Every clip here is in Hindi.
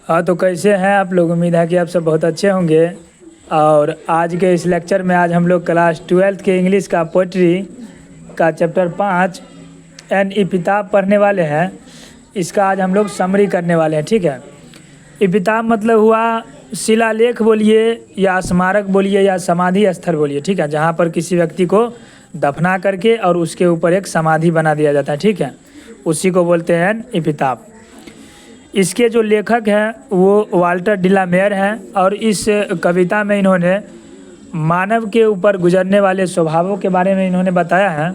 हाँ, तो कैसे हैं आप लोग। उम्मीद है कि आप सब बहुत अच्छे होंगे। और आज के इस लेक्चर में आज हम लोग क्लास 12th के इंग्लिश का पोइट्री का चैप्टर 5 एन इपिताब पढ़ने वाले हैं। इसका आज हम लोग समरी करने वाले हैं। ठीक है, इपिताब मतलब हुआ शिलालेख बोलिए या स्मारक बोलिए या समाधि स्थल बोलिए। ठीक है, जहाँ पर किसी व्यक्ति को दफना करके और उसके ऊपर एक समाधि बना दिया जाता है। ठीक है, उसी को बोलते हैं इपिताब। इसके जो लेखक हैं वो वाल्टर डिलामेयर हैं और इस कविता में इन्होंने मानव के ऊपर गुजरने वाले स्वभावों के बारे में इन्होंने बताया है।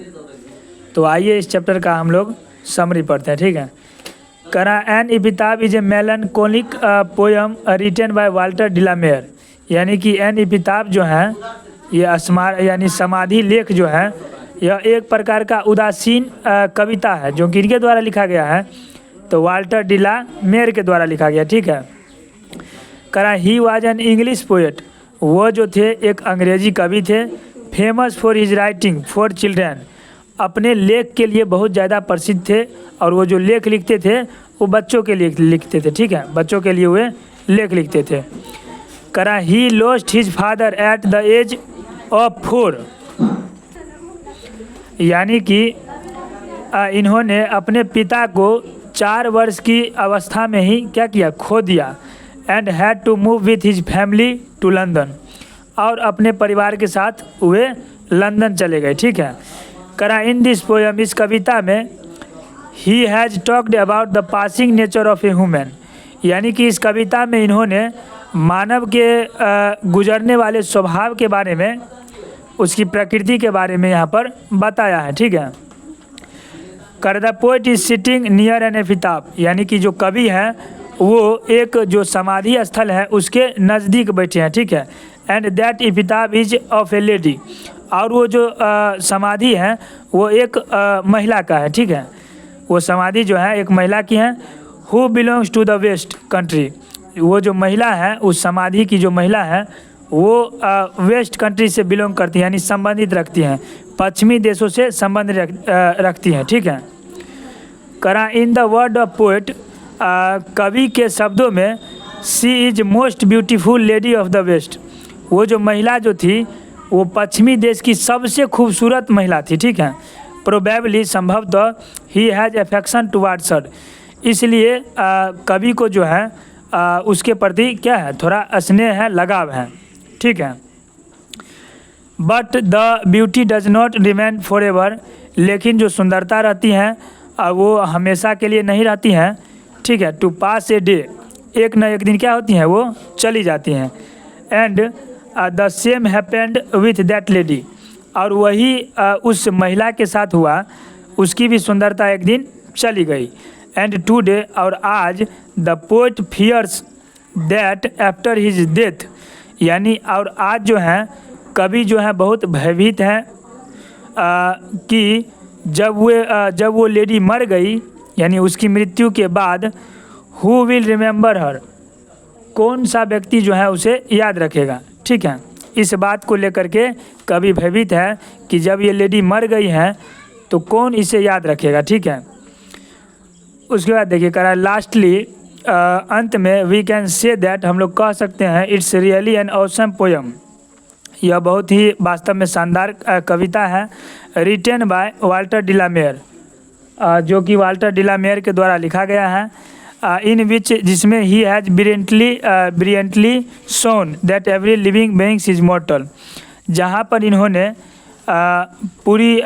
तो आइए इस चैप्टर का हम लोग समरी पढ़ते हैं। ठीक है, करा an epitaph is a melancholic poem written by Walter de la Mare. यानी कि एन इपिताब जो है ये यानी समाधि लेख जो है यह एक प्रकार का उदासीन कविता है जो किनके द्वारा लिखा गया है, तो वाल्टर डिलामेयर के द्वारा लिखा गया। ठीक है, करा he was an English poet. वो जो थे एक अंग्रेजी कवि थे। Famous for his writing for children. अपने लेख के लिए बहुत ज़्यादा प्रसिद्ध थे और वो जो लेख लिखते थे वो बच्चों के लिए लिखते थे। ठीक है, बच्चों के लिए वे लेख लिखते थे। करा he lost his father at the age of 4। यानी कि इन्होंने अपने पिता को 4 वर्ष की अवस्था में ही क्या किया, खो दिया। And had to move with his family to London. और अपने परिवार के साथ वे लंदन चले गए। ठीक है, करा इन दिस पोयम, इस कविता में he has talked about the passing nature of a human. यानी कि इस कविता में इन्होंने मानव के गुजरने वाले स्वभाव के बारे में, उसकी प्रकृति के बारे में यहाँ पर बताया है। ठीक है, कर the poet is sitting near an epitaph. यानी कि जो कवि हैं वो एक जो समाधि स्थल है उसके नज़दीक बैठे हैं। ठीक है, and that epitaph is of a lady. और वो जो समाधि है वो एक महिला का है। ठीक है, वो समाधि जो है एक महिला की है। Who belongs to the West Country. वो जो महिला है, उस समाधि की जो महिला है वो वेस्ट कंट्री से बिलोंग करती है, यानी संबंधित रखती हैं, पश्चिमी देशों से संबंध रखती हैं। ठीक है, करा in the word of poet, कवि के शब्दों में she is most beautiful lady of the west. वो जो महिला जो थी वो पश्चिमी देश की सबसे खूबसूरत महिला थी। ठीक है, प्रोबेबली संभवतः ही हैज़ अफेक्शन टुवार्ड्स हर। इसलिए कवि को जो है उसके प्रति क्या है, थोड़ा स्नेह है, लगाव है। ठीक है, but the beauty does not remain for ever. लेकिन जो सुंदरता रहती हैं वो हमेशा के लिए नहीं रहती हैं। ठीक है, टू पास ए डे, एक न एक दिन क्या होती हैं, वो चली जाती हैं। And the same happened with that lady. और वही उस महिला के साथ हुआ, उसकी भी सुंदरता एक दिन चली गई। एंड टुडे, और आज, the poet fears that after his death. यानी और आज जो है कवि जो है बहुत भयभीत हैं कि जब वो लेडी मर गई, यानी उसकी मृत्यु के बाद, हु विल रिमेंबर हर, कौन सा व्यक्ति जो है उसे याद रखेगा। ठीक है, इस बात को लेकर के कवि भयभीत है कि जब ये लेडी मर गई हैं तो कौन इसे याद रखेगा। ठीक है, उसके बाद देखिए करा लास्टली, अंत में वी कैन से दैट, हम लोग कह सकते हैं, it's really an awesome poem. यह बहुत ही वास्तव में शानदार कविता है। रिटन बाय वाल्टर डिलामेयर, जो कि वाल्टर डिलामेयर के द्वारा लिखा गया है। इन विच, जिसमें he has brilliantly shown that every living beings is मॉर्टल। जहाँ पर इन्होंने पूरी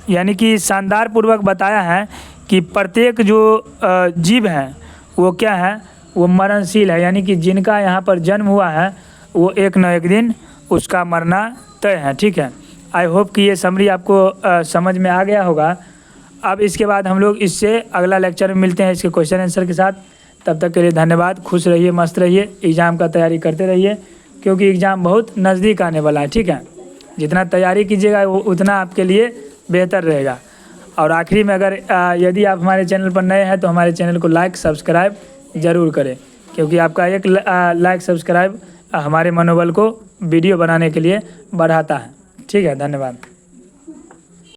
यानी कि शानदार पूर्वक बताया है कि प्रत्येक जो जीव हैं वो क्या है, वो मरणशील है। यानी कि जिनका यहाँ पर जन्म हुआ है वो एक न एक दिन उसका मरना तय है। ठीक है, आई होप कि ये समरी आपको समझ में आ गया होगा। अब इसके बाद हम लोग इससे अगला लेक्चर में मिलते हैं इसके क्वेश्चन आंसर के साथ। तब तक के लिए धन्यवाद। खुश रहिए, मस्त रहिए, एग्ज़ाम का तैयारी करते रहिए, क्योंकि एग्ज़ाम बहुत नज़दीक आने वाला है। ठीक है, जितना तैयारी कीजिएगा वो उतना आपके लिए बेहतर रहेगा। और आखिरी में अगर यदि आप हमारे चैनल पर नए हैं तो हमारे चैनल को लाइक सब्सक्राइब ज़रूर करें, क्योंकि आपका एक लाइक सब्सक्राइब हमारे मनोबल को वीडियो बनाने के लिए बढ़ाता है। ठीक है, धन्यवाद।